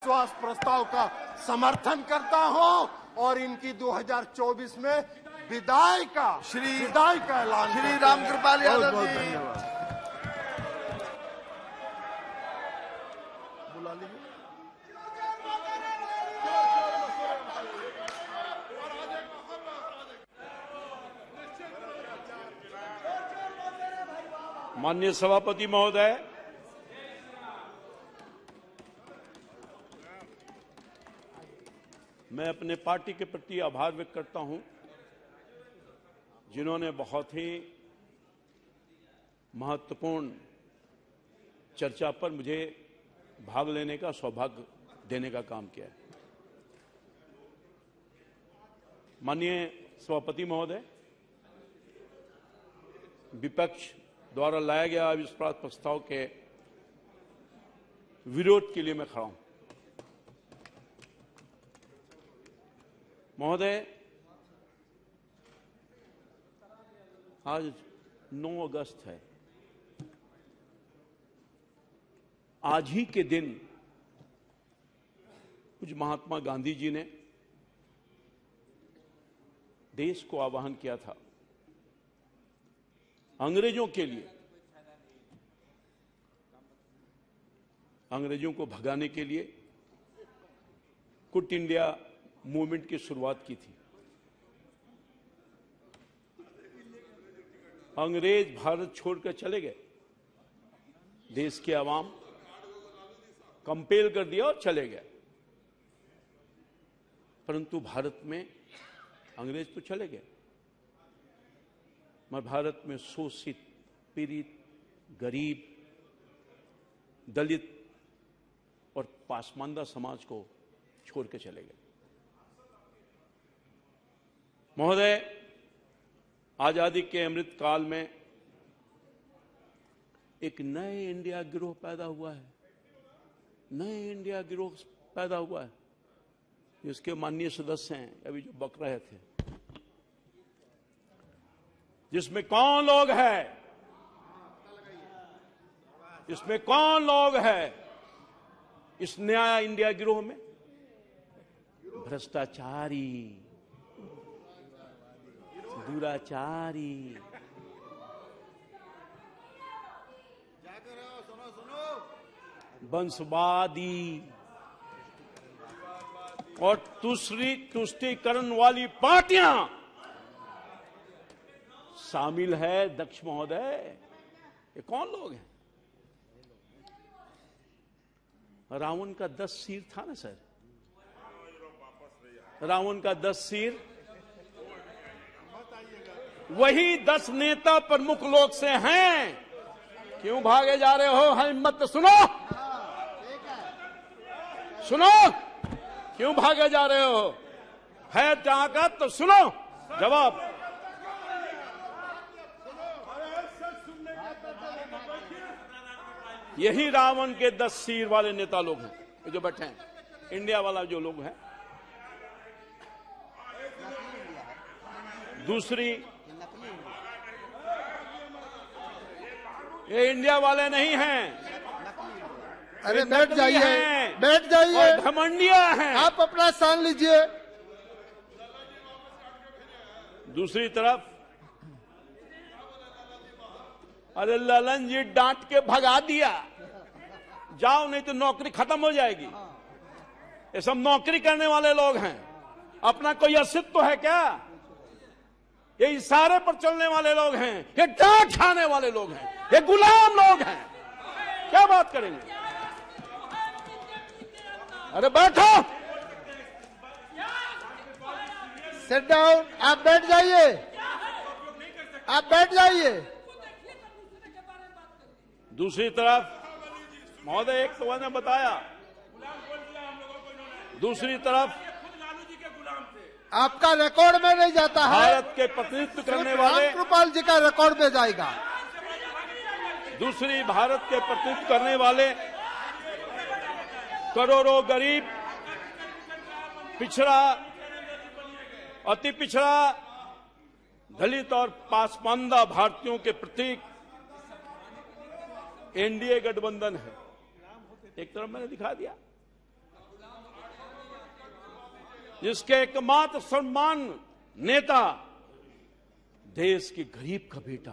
अविश्वास प्रस्ताव का समर्थन करता हूं और इनकी 2024 में विदाई का ऐलान। श्री रामकृपाल यादव बहुत जी, धन्यवाद। बुला लीजिए। माननीय सभापति महोदय, मैं अपने पार्टी के प्रति आभार व्यक्त करता हूं, जिन्होंने बहुत ही महत्वपूर्ण चर्चा पर मुझे भाग लेने का सौभाग्य देने का काम किया है। माननीय सभापति महोदय, विपक्ष द्वारा लाया गया अविश्वास प्रस्ताव के विरोध के लिए मैं खड़ा हूं। महोदय, आज 9 अगस्त है। आज ही के दिन कुछ महात्मा गांधी जी ने देश को आह्वान किया था अंग्रेजों के लिए, अंग्रेजों को भगाने के लिए क्विट इंडिया मूवमेंट की शुरुआत की थी। अंग्रेज भारत छोड़कर चले गए, देश के आवाम कंपेल कर दिया और चले गए, परंतु भारत में अंग्रेज तो चले गए, मगर भारत में शोषित, पीड़ित, गरीब, दलित और पासमानदा समाज को छोड़ के चले गए। महोदय, आजादी के अमृत काल में एक नए इंडिया गिरोह पैदा हुआ है, नए इंडिया गिरोह पैदा हुआ है, जिसके माननीय सदस्य हैं अभी जो बक रहे थे, जिसमें कौन लोग हैं, इसमें कौन लोग हैं इस नया इंडिया गिरोह में? भ्रष्टाचारी, दुराचारी, वंशवादी और तुष्टीकरण वाली पार्टियां शामिल है। दक्ष महोदय, ये कौन लोग हैं? रावण का 10 सिर था ना सर, रावण का 10 सिर, वही 10 नेता प्रमुख लोग से हैं। क्यों भागे जा रहे हो? हिम्मत सुनो, सुनो, क्यों भागे जा रहे हो? है ताकत तो सुनो जवाब। यही रावण के 10 सिर वाले नेता लोग हैं, ये जो बैठे हैं, इंडिया वाला जो लोग हैं। दूसरी, ये इंडिया वाले नहीं हैं, अरे बैठ जाइए, बैठ जाइए, घमंडिया हैं। आप अपना स्थान लीजिए। दूसरी तरफ, अरे ललन जी डांट के भगा दिया, जाओ नहीं तो नौकरी खत्म हो जाएगी। ये सब नौकरी करने वाले लोग हैं, अपना कोई अस्तित्व है क्या? ये इशारे पर चलने वाले लोग हैं, ये डांट खाने वाले लोग हैं, ये गुलाम लोग हैं। क्या बात करेंगे? अरे बैठो, सिट डाउन, आप बैठ जाइए, आप बैठ जाइए। दूसरी तरफ महोदय, एक तो मैंने बताया, दूसरी तरफ आपका रिकॉर्ड में नहीं जाता है, भारत के प्रतिनिधित्व करने वाले रामकृपाल जी का रिकॉर्ड में जाएगा। दूसरी, भारत के प्रतिनिधित्व करने वाले करोड़ों गरीब, पिछड़ा, अति पिछड़ा, दलित और पासमानदा भारतीयों के प्रतीक एनडीए गठबंधन है। एक तरफ मैंने दिखा दिया, जिसके एकमात्र सम्मान नेता देश के गरीब का बेटा,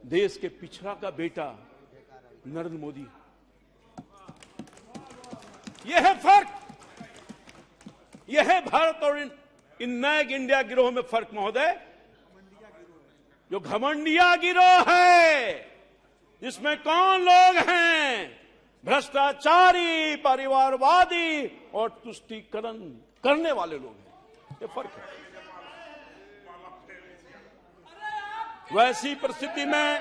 देश के पिछड़ा का बेटा नरेंद्र मोदी। यह है फर्क, यह है भारत और इन नए इंडिया गिरोह में फर्क महोदय। जो घमंडिया गिरोह है, जिसमें कौन लोग हैं? भ्रष्टाचारी, परिवारवादी और तुष्टीकरण करने वाले लोग हैं। ये फर्क है। वैसी परिस्थिति में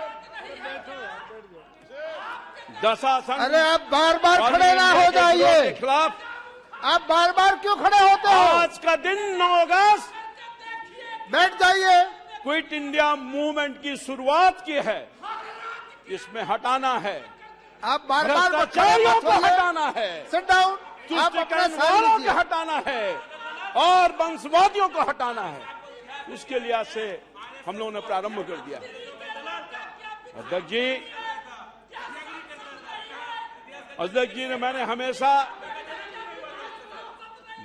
दशासन, अरे आप बार बार खड़े ना हो जाइए। के खिलाफ आप बार बार क्यों खड़े होते हो? आज का दिन 9 अगस्त बैठ जाइए। क्विट इंडिया मूवमेंट की शुरुआत की है, इसमें हटाना है, आप बार बार भ्रष्टाचारियों को हटाना है, सिट डाउन। आप अपना तुष्टीकरण स्थान वालों को लीजिए। हटाना है और वंशवादियों को हटाना है। इसके लिहाज से हम लोगों ने प्रारंभ कर दिया। अध्यक्ष जी ने, मैंने हमेशा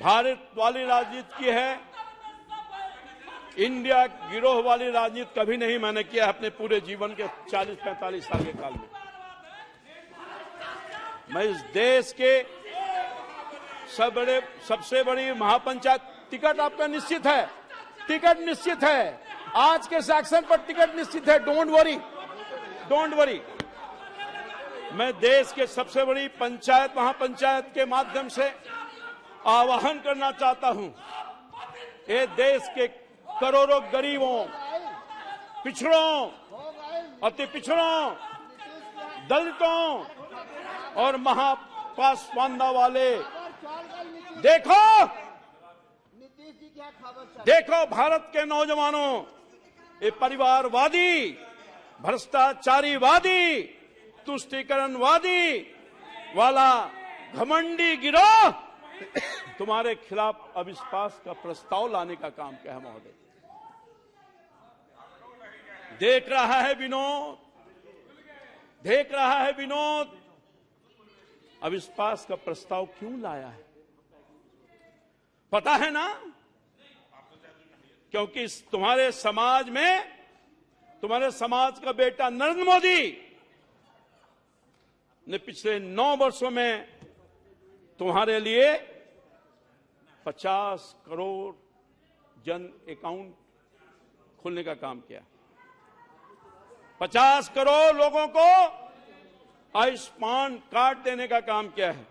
भारत वाली राजनीति की है, इंडिया गिरोह वाली राजनीति कभी नहीं मैंने किया अपने पूरे जीवन के 40-45 साल के काल में। मैं इस देश के सबसे बड़ी महापंचायत, टिकट आपका निश्चित है, टिकट निश्चित है, आज के सेक्शन पर टिकट निश्चित है, डोंट वरी, डोंट वरी। मैं देश के सबसे बड़ी पंचायत, महापंचायत के माध्यम से आह्वान करना चाहता हूं, ये देश के करोड़ों गरीबों, पिछड़ों, अति पिछड़ों, दलितों और महापासवानता वाले, देखो भारत के नौजवानों, ये परिवारवादी, भ्रष्टाचारीवादी, तुष्टीकरणवादी वाला घमंडी गिरोह तुम्हारे खिलाफ अविश्वास का प्रस्ताव लाने का काम क्या है महोदय? देख रहा है विनोद, देख रहा है विनोद, अविश्वास का प्रस्ताव क्यों लाया है? पता है ना? क्योंकि तुम्हारे समाज में, तुम्हारे समाज का बेटा नरेंद्र मोदी ने पिछले 9 वर्षों में तुम्हारे लिए 50 करोड़ जन अकाउंट खोलने का काम किया। 50 करोड़ लोगों को आयुष्मान कार्ड देने का काम किया है।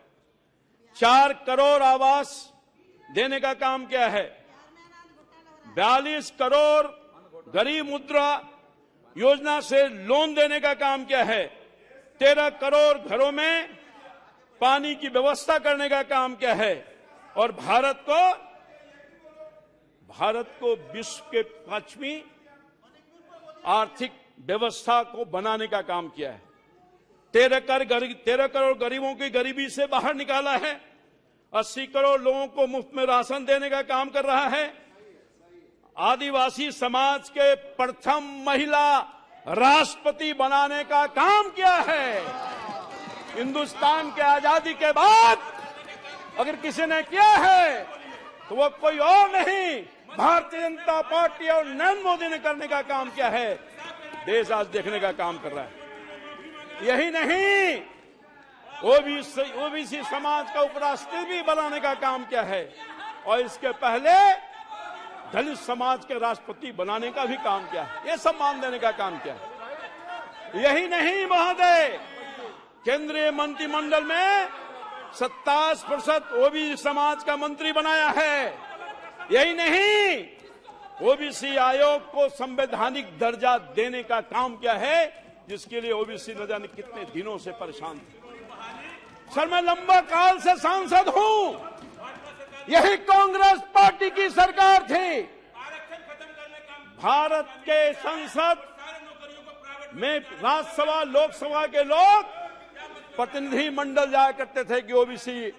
4 करोड़ आवास देने का काम किया है। 42 करोड़ गरीब मुद्रा योजना से लोन देने का काम किया है। 13 करोड़ घरों में पानी की व्यवस्था करने का काम किया है। और भारत को विश्व के 5वीं आर्थिक व्यवस्था को बनाने का काम किया है। 13 करोड़ गरीबों की गरीबी से बाहर निकाला है। 80 करोड़ लोगों को मुफ्त में राशन देने का काम कर रहा है। आदिवासी समाज के प्रथम महिला राष्ट्रपति बनाने का काम किया है। हिंदुस्तान के आजादी के बाद अगर किसी ने किया है तो वो कोई और नहीं, भारतीय जनता पार्टी और नरेंद्र मोदी ने करने का काम किया है। देश आज देखने का काम कर रहा है। यही नहीं, ओबीसी समाज का उपराष्ट्रपति भी बनाने का काम किया है और इसके पहले दलित समाज के राष्ट्रपति बनाने का भी काम किया है। ये सम्मान देने का काम किया है। यही नहीं महोदय, केंद्रीय मंत्रिमंडल में 27% ओबीसी समाज का मंत्री बनाया है। यही नहीं, ओबीसी आयोग को संवैधानिक दर्जा देने का काम किया है, जिसके लिए ओबीसी न जाने कितने दिनों से परेशान थे। सर, मैं लंबा काल से सांसद हूं। यही कांग्रेस पार्टी की सरकार थी। भारत के संसद में राज्यसभा, लोकसभा के लोग प्रतिनिधि मंडल जाया करते थे कि ओबीसी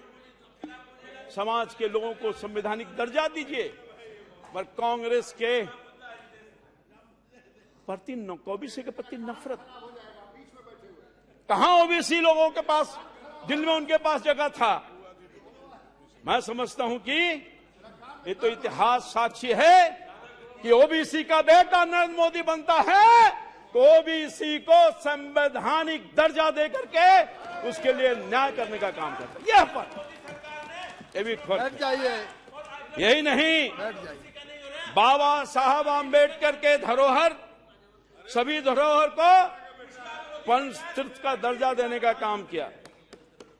समाज के लोगों को संवैधानिक दर्जा दीजिए, पर कांग्रेस के प्रति, ओबीसी के प्रति नफरत। कहां ओबीसी लोगों के पास, दिल में उनके पास जगह था। मैं समझता हूं कि ये तो इतिहास साक्षी है कि ओबीसी का बेटा नरेंद्र मोदी बनता है तो ओबीसी को संवैधानिक दर्जा दे करके उसके लिए न्याय करने का काम करता है। यह फर्क, ये भी फर्क। बैठ जाइए, यही नहीं, बैठ जाइए। बाबा साहब आम्बेडकर के धरोहर, सभी धरोहर को पंच तीर्थ का दर्जा देने का काम किया।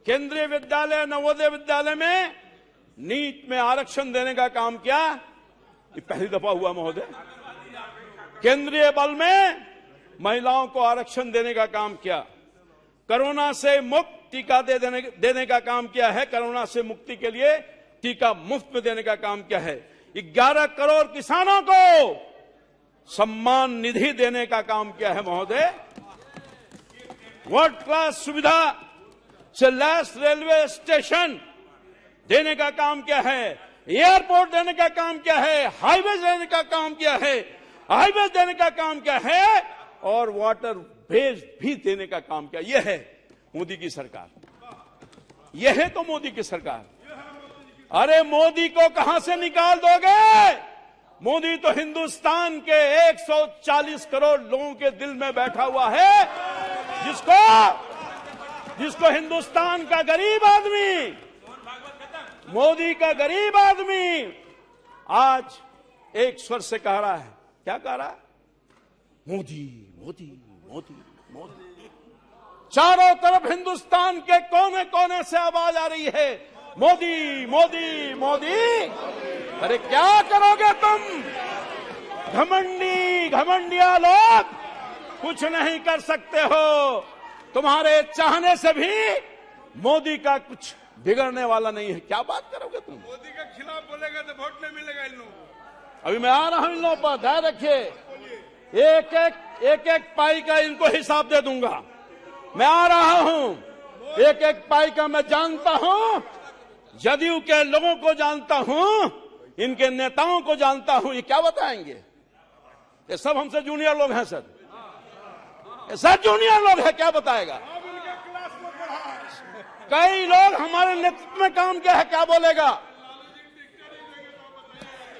केंद्रीय विद्यालय, नवोदय विद्यालय में नीट में आरक्षण देने का काम किया। ये पहली दफा हुआ महोदय। केंद्रीय बल में महिलाओं को आरक्षण देने का काम किया। कोरोना से मुक्त टीका देने का काम किया है। कोरोना से मुक्ति के लिए टीका मुफ्त में देने का काम किया है। 11 करोड़ किसानों को सम्मान निधि देने का काम किया है महोदय। वर्ल्ड क्लास सुविधा से लैस रेलवे स्टेशन देने का काम किया है। एयरपोर्ट देने का काम किया है। हाईवे देने का काम किया है। हाईवे देने का काम किया है और वाटर वेज भी देने का काम किया। यह है मोदी की सरकार। यह है तो मोदी की सरकार। अरे मोदी को कहां से निकाल दोगे? मोदी तो हिंदुस्तान के 140 करोड़ लोगों के दिल में बैठा हुआ है, जिसको हिंदुस्तान का गरीब आदमी, मोदी का गरीब आदमी आज एक स्वर से कह रहा है। क्या कह रहा है? मोदी मोदी मोदी मोदी। चारों तरफ हिंदुस्तान के कोने कोने से आवाज आ रही है, मोदी मोदी मोदी। अरे क्या करोगे तुम? घमंडिया लोग कुछ नहीं कर सकते हो। तुम्हारे चाहने से भी मोदी का कुछ बिगड़ने वाला नहीं है। क्या बात करोगे तुम? मोदी के खिलाफ बोलेगा तो वोट नहीं मिलेगा इन लोगों को। अभी मैं आ रहा हूं इन लोगों पर, ध्यान रखिए। एक एक पाई का इनको हिसाब दे दूंगा। मैं आ रहा हूं, एक एक पाई का मैं जानता हूं। जदयू के लोगों को जानता हूं, इनके नेताओं को जानता हूं। ये क्या बताएंगे? ये सब हमसे जूनियर लोग हैं सर, ये सब जूनियर लोग हैं। क्या बताएगा? कई लोग हमारे नेतृत्व में काम किया है, क्या बोलेगा?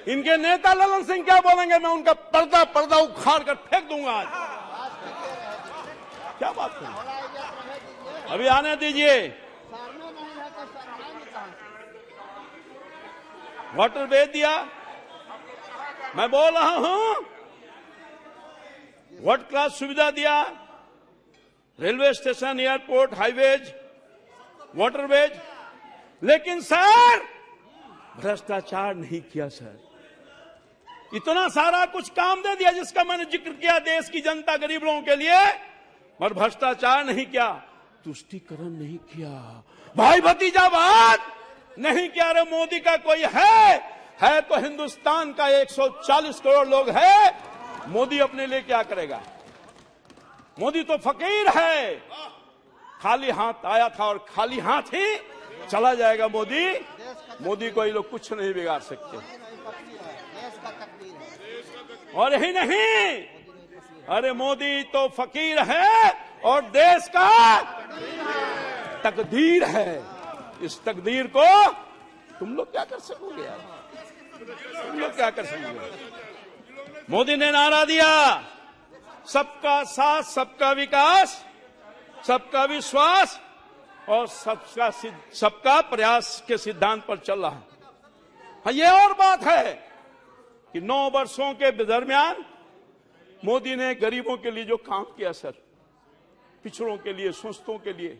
इनके नेता ललन सिंह क्या बोलेंगे? मैं उनका पर्दा उखाड़ कर फेंक दूंगा आज। क्या बात करें? अभी आने दीजिए। वाटर वेज दिया, मैं बोल रहा हूं। वर्ल्ड क्लास सुविधा दिया, railway station, airport, highways, waterways. लेकिन सर भ्रष्टाचार नहीं किया सर। इतना सारा कुछ काम दे दिया जिसका मैंने जिक्र किया देश की जनता, गरीब लोगों के लिए, और भ्रष्टाचार नहीं किया, तुष्टीकरण नहीं किया, भाई भतीजावाद नहीं किया। अरे मोदी का कोई है तो हिंदुस्तान का 140 करोड़ लोग है। मोदी अपने लिए क्या करेगा? मोदी तो फकीर है। खाली हाथ आया था और खाली हाथ ही चला जाएगा मोदी को ये लोग कुछ नहीं बिगाड़ सकते। और यही नहीं, अरे मोदी तो फकीर है और देश का तकदीर है। इस तकदीर को तुम लोग क्या कर सकोगे यार? तुम लोग क्या कर सकोगे? मोदी ने नारा दिया, सबका साथ, सबका विकास, सबका विश्वास और सबका प्रयास के सिद्धांत पर चल रहा है। हाँ, ये और बात है कि 9 वर्षों के दरमियान मोदी ने गरीबों के लिए जो काम किया सर, पिछड़ों के लिए, शोषितों के लिए,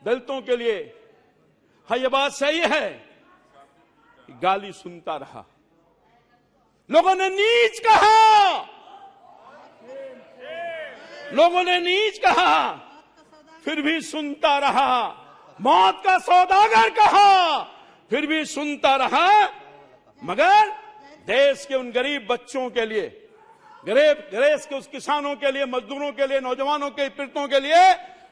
दलितों के लिए, हाँ ये बात सही है। गाली सुनता रहा, लोगों ने नीच कहा, लोगों ने नीच कहा, फिर भी सुनता रहा। मौत का सौदागर कहा, फिर भी सुनता रहा। मगर देश के उन गरीब बच्चों के लिए, देश के उस किसानों के लिए, मजदूरों के लिए, नौजवानों के, पीड़ितों के लिए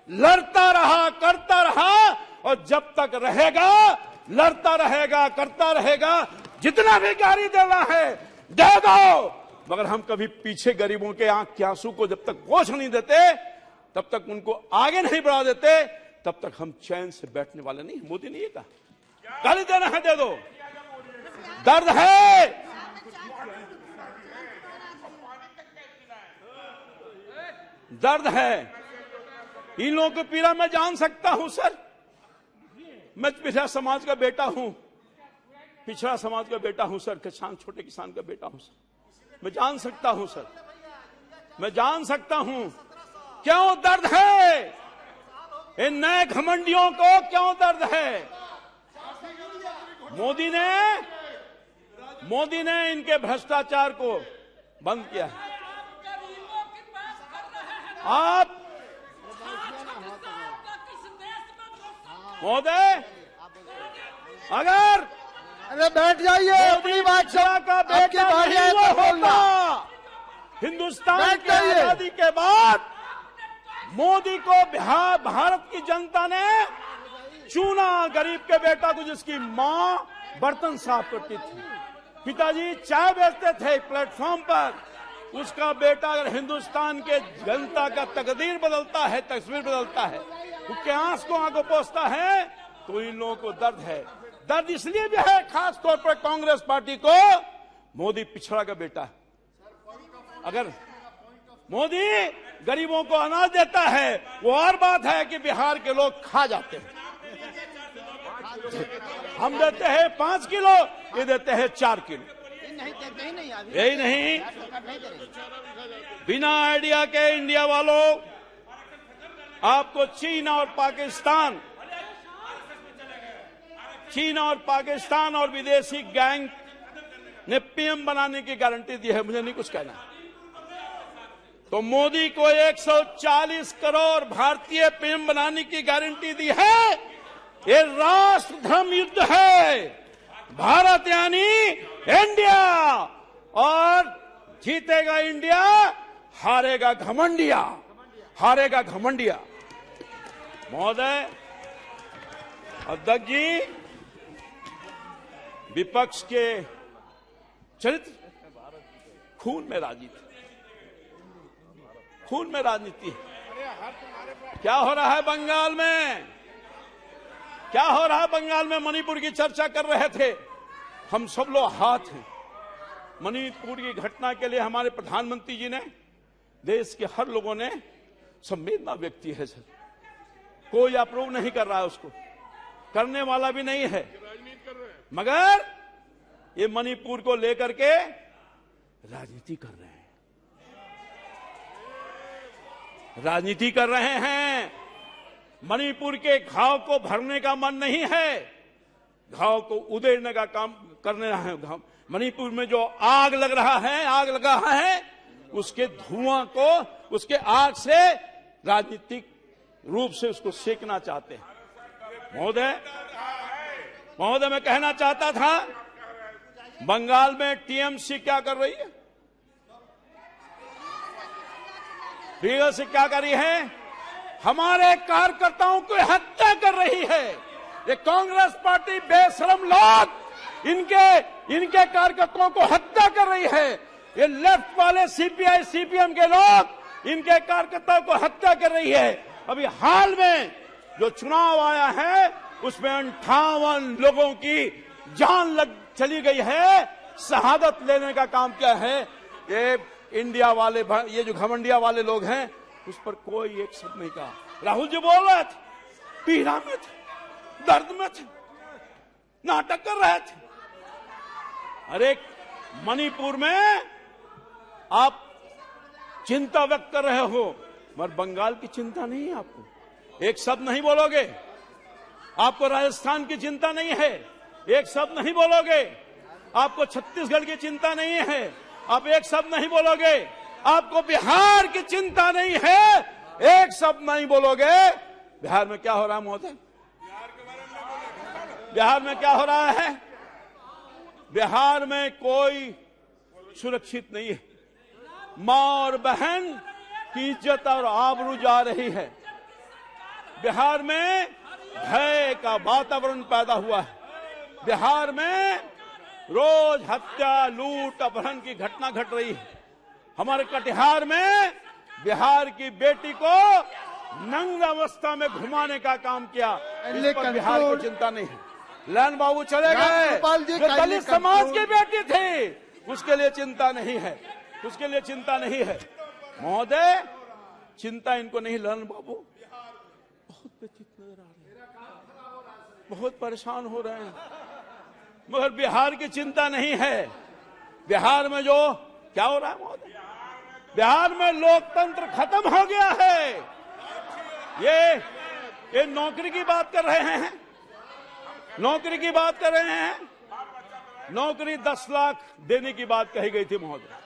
लड़ता रहा, करता रहा। और जब तक रहेगा लड़ता रहेगा, करता रहेगा। जितना भी गाली देना है दे दो, मगर हम कभी पीछे गरीबों के आंख के आंसू को जब तक पोंछ नहीं देते, तब तक उनको आगे नहीं बढ़ा देते, तब तक हम चैन से बैठने वाले नहीं। मोदी ने ये कहा, गाली देना है दे दो, दर्द है, दर्द है। इन लोगों की पीड़ा मैं जान सकता हूं सर। मैं पिछड़ा समाज का बेटा हूं, पिछड़ा समाज का बेटा हूं सर, किसान, छोटे किसान का बेटा हूं सर। मैं जान सकता हूं सर, मैं जान सकता हूं क्यों दर्द है। इन नए घमंडियों को क्यों दर्द है। मोदी ने इनके भ्रष्टाचार को बंद किया है। आप महोदय, अगर अरे बैठ जाइए, अपनी बात का बेटा नहीं वो होता, हिंदुस्तान की आजादी के बाद मोदी को भारत की जनता ने चुना, गरीब के बेटा को, जिसकी मां बर्तन साफ करती थी, पिताजी चाय बेचते थे प्लेटफॉर्म पर, उसका बेटा अगर हिंदुस्तान के जनता का तकदीर बदलता है, तस्वीर बदलता है, उसके आंख को आंखों पोंछता है, तो इन लोगों को दर्द है। दर्द इसलिए भी है खास तौर पर कांग्रेस पार्टी को, मोदी पिछड़ा का बेटा है। अगर मोदी गरीबों को अनाज देता है, वो और बात है कि बिहार के लोग खा जाते हैं। हम देते हैं 5 किलो, ये देते हैं 4 किलो। यही नहीं, बिना आइडिया के इंडिया वालों, आपको चीन और पाकिस्तान और विदेशी गैंग ने पीएम बनाने की गारंटी दी है। मुझे नहीं कुछ कहना। तो मोदी को 140 करोड़ भारतीय पीएम बनाने की गारंटी दी है। ये राष्ट्र धर्म युद्ध है। भारत यानी इंडिया, और जीतेगा इंडिया, हारेगा घमंडिया, हारेगा घमंडिया। महोदय, अध्यक्ष जी, विपक्ष के चरित्र, खून में राजनीति, खून में राजनीति है। क्या हो रहा है बंगाल में, क्या हो रहा है बंगाल में? मणिपुर की चर्चा कर रहे थे हम सब लोग, हाथ हैं। मणिपुर की घटना के लिए हमारे प्रधानमंत्री जी ने, देश के हर लोगों ने संवेदना व्यक्त की है सर। कोई अप्रूव नहीं कर रहा है, उसको करने वाला भी नहीं है, मगर ये मणिपुर को लेकर के राजनीति कर रहे हैं, राजनीति कर रहे हैं। मणिपुर के घाव को भरने का मन नहीं है, घाव को उधेड़ने का काम करने है। मणिपुर में जो आग लग रहा है, आग लगा है, उसके धुआं को, उसके आग से राजनीतिक रूप से उसको सेकना चाहते हैं। महोदय, मैं कहना चाहता था, बंगाल में टीएमसी क्या कर रही है, टीएमसी क्या कर रही है? हमारे कार्यकर्ताओं को हत्या कर रही है। ये कांग्रेस पार्टी बेशरम लोग इनके कार्यकर्ताओं को हत्या कर रही है। ये लेफ्ट वाले सीपीआई सीपीएम के लोग इनके कार्यकर्ताओं को हत्या कर रही है। अभी हाल में जो चुनाव आया है, उसमें 58 लोगों की जान चली गई है, शहादत लेने का काम किया है। ये इंडिया वाले, ये जो घमंडिया वाले लोग हैं, उस पर कोई एक शब्द नहीं कहा। राहुल जी बोल रहे थे, पीड़ा में थे, दर्द में थे, नाटक कर रहे थे। अरे मणिपुर में आप चिंता व्यक्त कर रहे हो, मगर बंगाल की चिंता नहीं है आपको, एक शब्द नहीं बोलोगे। आपको राजस्थान की चिंता नहीं है, एक शब्द नहीं बोलोगे। आपको छत्तीसगढ़ की चिंता नहीं है, आप एक शब्द नहीं बोलोगे। आपको बिहार की चिंता नहीं है, एक शब्द नहीं बोलोगे। बिहार में क्या हो रहा है महोदय? बिहार में क्या हो रहा है? बिहार में कोई सुरक्षित नहीं है। मां और बहन की इज्जत और आबरू जा रही है। बिहार में भय का वातावरण पैदा हुआ है। बिहार में रोज हत्या, लूट, अपहरण की घटना घट रही है। हमारे कटिहार में बिहार की बेटी को नंग अवस्था में घुमाने का काम किया। इस पर बिहार को चिंता नहीं है। ललन बाबू चले गए, रामकृपाल जी, जो kindly दलित समाज conclude. की बेटी थी, उसके लिए चिंता नहीं है, उसके लिए चिंता नहीं है। महोदय, चिंता इनको नहीं। ललन बाबू बहुत व्यथित नजर आ रहे हैं, बहुत परेशान हो रहे हैं, मगर बिहार की चिंता नहीं है। बिहार में जो क्या हो रहा है महोदय, बिहार में लोकतंत्र खत्म हो गया है। ये नौकरी की बात कर रहे हैं, नौकरी की बात कर रहे हैं। नौकरी 10 लाख देने की बात कही गई थी महोदय।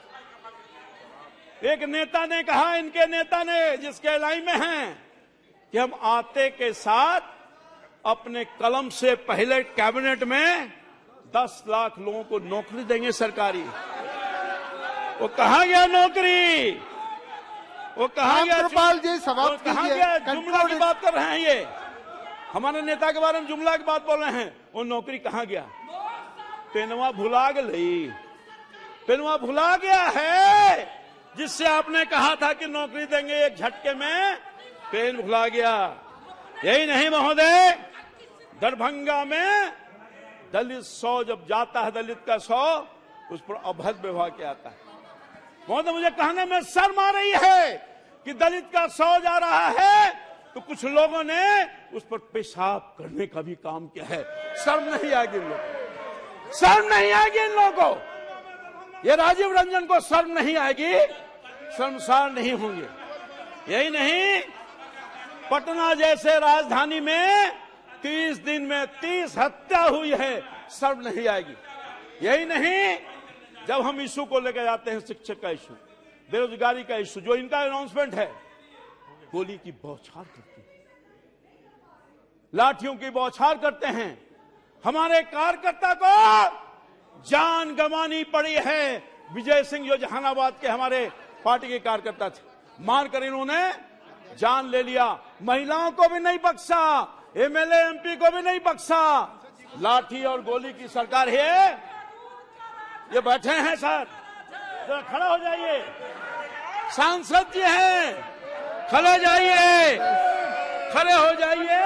एक नेता ने कहा, इनके नेता ने, जिसके लाइन में हैं, कि हम आते के साथ अपने कलम से पहले कैबिनेट में 10 लाख लोगों को नौकरी देंगे सरकारी। वो कहां गया नौकरी, वो कहां गया? रामकृपाल जी, समाप्त कहां कीजिए। गया? जुमला की बात कर रहे हैं, ये हमारे नेता के बारे में जुमला की बात बोल रहे हैं। वो नौकरी कहां गया? पेनवा भुला गई, पेनवा भुला गया है, जिससे आपने कहा था कि नौकरी देंगे एक झटके में, पेन भुला गया। यही नहीं महोदय, दरभंगा में दलित 100 जब जाता है, दलित का 100, उस पर अभद्र व्यवहार किया जाता है। महोदय, मुझे कहने में शर्म आ रही है कि दलित का 100 जा रहा है तो कुछ लोगों ने उस पर पेशाब करने का भी काम किया है। शर्म नहीं आएगी इन लोगों, शर्म नहीं आएगी इन लोगों को। ये राजीव रंजन को शर्म नहीं आएगी, शर्मसार नहीं होंगे। यही नहीं, पटना जैसे राजधानी में 30 दिन में 30 हत्या हुई है, शर्म नहीं आएगी। यही नहीं, जब हम इशू को लेकर जाते हैं, शिक्षक का इशू, बेरोजगारी का इशू, जो इनका अनाउंसमेंट है, गोली की बौछार करते हैं, लाठियों की बौछार करते हैं। हमारे कार्यकर्ता को जान गंवानी पड़ी है। विजय सिंह जो जहानाबाद के हमारे पार्टी के कार्यकर्ता थे, मारकर इन्होंने जान ले लिया। महिलाओं को भी नहीं बख्शा, एमएलए एमपी को भी नहीं बख्शा। लाठी और गोली की सरकार है। ये बैठे हैं सर, जरा खड़ा हो जाइए, सांसद जी हैं, खड़े हो जाइए, खड़े हो जाइए।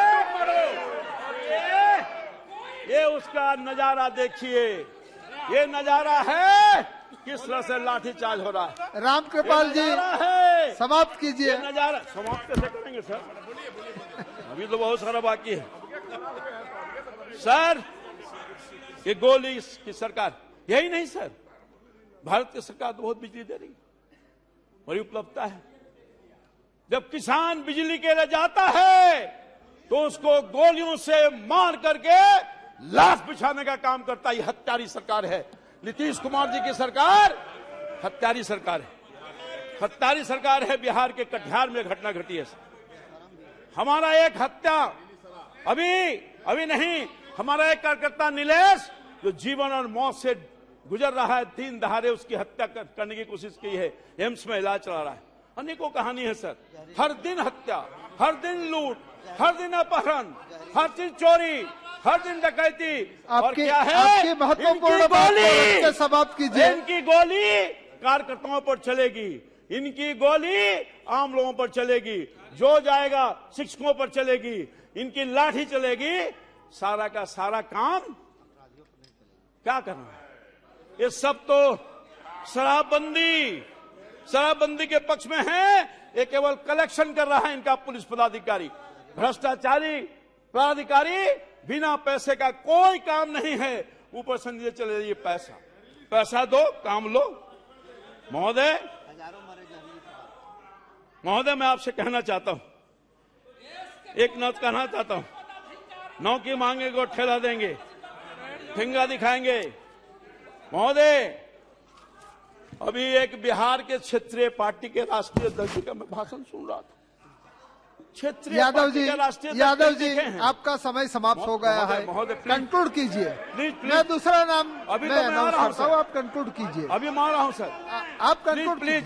ये उसका नजारा देखिए, ये नजारा है किस तरह से लाठीचार्ज हो रहा है। रामकृपाल जी, है समाप्त कीजिए। नजारा समाप्त कैसे करेंगे सर, अभी तो बहुत सारा बाकी है सर। ये गोली की सरकार, यही नहीं सर, भारत की सरकार तो बहुत बिजली दे रही, बड़ी उपलब्धता है। जब किसान बिजली के लिए जाता है तो उसको गोलियों से मार करके लाश बिछाने का काम करता है। ये हत्यारी सरकार है। नीतीश कुमार जी की सरकार हत्यारी सरकार है, हत्यारी सरकार है। बिहार के कटिहार में घटना घटी है। हमारा एक हत्या अभी नहीं, हमारा एक कार्यकर्ता नीलेश जो जीवन और मौत से गुजर रहा है, 3 दहाड़े उसकी हत्या करने की कोशिश की है, एम्स में इलाज चला रहा है। अनेकों कहानी है सर, हर दिन हत्या, हर दिन लूट, हर दिन अपहरण, हर दिन चोरी, हर दिन डकैती। और क्या है, आपकी महत्वपूर्ण बात को समाप्त कीजिए। इनकी गोली कार्यकर्ताओं पर चलेगी, इनकी गोली आम लोगों पर चलेगी, जो जाएगा शिक्षकों पर चलेगी, इनकी लाठी चलेगी। सारा का सारा काम क्या करना है? ये सब तो शराबबंदी के पक्ष में है। ये केवल कलेक्शन कर रहा है इनका पुलिस पदाधिकारी, भ्रष्टाचारी पदाधिकारी। बिना पैसे का कोई काम नहीं है, ऊपर से चले जाइए पैसा दो, काम लो। महोदय, मैं आपसे कहना चाहता हूं, एक नौत कहना चाहता हूं, नौकी मांगेंगे और ठेला देंगे, फिंगा दिखाएंगे। महोदय, अभी एक बिहार के क्षेत्रीय पार्टी के राष्ट्रीय अध्यक्ष का मैं भाषण सुन रहा था। क्षेत्रीय यादव जी, आपका समय समाप्त हो गया है, महोदय कंक्लूड कीजिए। प्लीज। मैं दूसरा नाम अभी तो मैं आ रहा हूं सर, आप कंक्लूड कीजिए। अभी मैं आ रहा हूं सर, आप conclude please.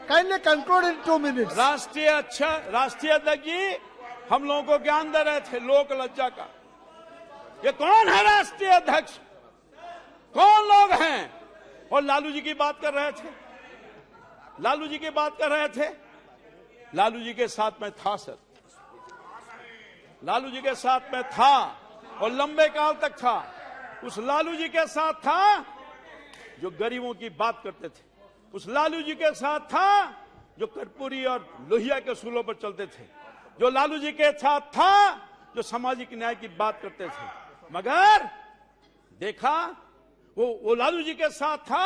Kindly conclude in 2 minutes. राष्ट्रीय अध्यक्ष जी हम लोगों को ज्ञान दे रहे थे लोक लज्जा का। ये कौन है राष्ट्रीय अध्यक्ष, कौन लोग हैं? और लालू जी की बात कर रहे थे, लालू जी की बात कर रहे थे। लालू जी के साथ में था सर, लालू जी के साथ में था। और लंबे काल तक था। उस लालू जी के साथ था जो गरीबों की बात करते थे, उस लालू जी के साथ था जो कर्पूरी और लोहिया के सूलों पर चलते थे, जो लालू जी के साथ था जो सामाजिक न्याय की बात करते थे। मगर देखा वो लालू जी के साथ था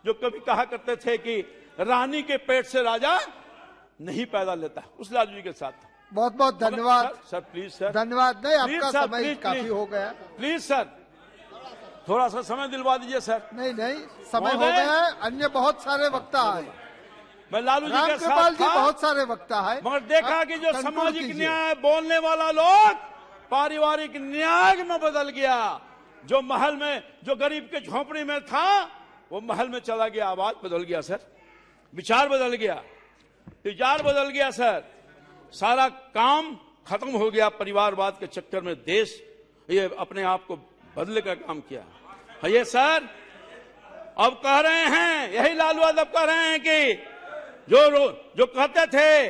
जो कभी कहा करते थे कि रानी के पेट से राजा नहीं पैदा लेता, उस लालू जी के साथ था। बहुत बहुत धन्यवाद सर प्लीज सर, धन्यवाद। नहीं, प्लीज आपका सर, समय प्लीज, काफी प्लीज। हो गया। प्लीज सर, थोड़ा सा समय दिलवा दीजिए सर। नहीं नहीं, समय हो महोदय। गया है। अन्य बहुत सारे वक्ता है, मैं लालू जी के रामकृपाल साथ जी था, बहुत सारे वक्ता है। मगर देखा आप कि जो conclude सामाजिक कीजिए। न्याय बोलने वाला लोग पारिवारिक न्याय में बदल गया। जो महल में, जो गरीब के झोपड़ी में था, वो महल में चला गया। आवाज बदल गया सर, विचार बदल गया, विचार बदल गया सर। सारा काम खत्म हो गया। परिवारवाद के चक्कर में देश ये अपने आप को बदले का काम किया है। ये सर अब कह रहे हैं, यही लालू यादव कह रहे हैं कि जो कहते थे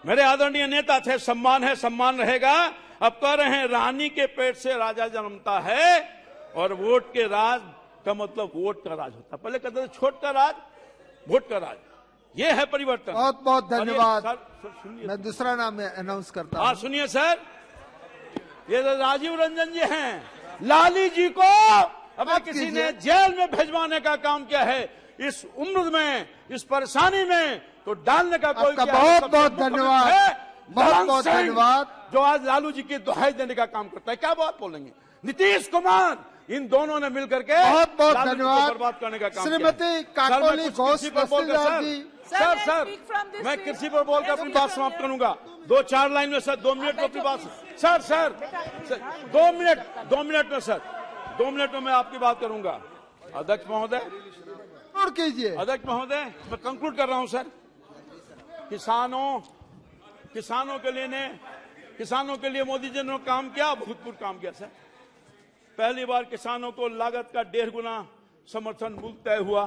मेरे आदरणीय नेता थे, सम्मान है सम्मान रहेगा, अब कह रहे हैं रानी के पेट से राजा जन्मता है और वोट के राज का मतलब वोट का राज होता। पहले कहते थे छोट का राज, वोट का राज। ये है परिवर्तन। बहुत बहुत धन्यवाद। सर सुनिए, मैं दूसरा नाम अनाउंस करता हाँ हूँ। सुनिए सर, ये तो राजीव रंजन जी हैं। लाली जी को अगर माफ किसी कीजिए। ने जेल में भेजवाने का काम किया है इस उम्र में, इस परेशानी में, तो डालने का कोई आपका किया है। बहुत सबसे बहुत मुख्य धन्यवाद। है बहुत ललन बहुत सिंह, धन्यवाद। जो आज लालू जी की दुहाई देने का काम करता है। क्या बात बोलेंगे? नीतीश कुमार, इन दोनों ने मिलकर के बहुत बहुत लालू जी को धन्यवाद। बर्बाद करने का काम श्रीमती किया है। काकोली सर, मैं कुछ घोष कृषि पर बोलकर Dastidar ji. Sir Sir, may I speak from this मैं seat? कृषि पर बोलकर Yes, अपनी please, बात sir. समाप्त करूंगा। 2-4 लाइन में सर, 2 मिनट में अपनी बात। सर 2 मिनट में सर, 2 मिनट में मैं आपकी बात करूंगा। अध्यक्ष महोदय, नोट कीजिए। अध्यक्ष महोदय, मैं कंक्लूड कर रहा हूं सर। किसानों के लिए मोदी जी ने काम किया, भूतपूर्व काम किया सर। पहली बार किसानों को लागत का 1.5 गुना समर्थन मूल्य तय हुआ।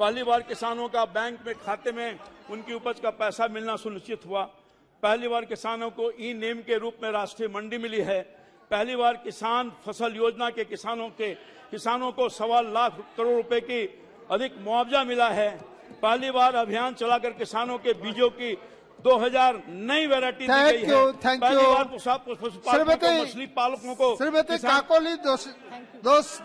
पहली बार किसानों का बैंक में खाते में उनकी उपज का पैसा मिलना सुनिश्चित हुआ। पहली बार किसानों को ई नेम के रूप में राष्ट्रीय मंडी मिली है। पहली बार किसान फसल योजना के किसानों को 1.25 लाख करोड़ रुपए की अधिक मुआवजा मिला है। पहली बार अभियान चलाकर किसानों के बीजों की 2000 नई वैरायटी दी गई है। थैंक पहली यू। बार पशुपालकों को, मछली पालकों को श्रीमती किसान- काकोली दोस्त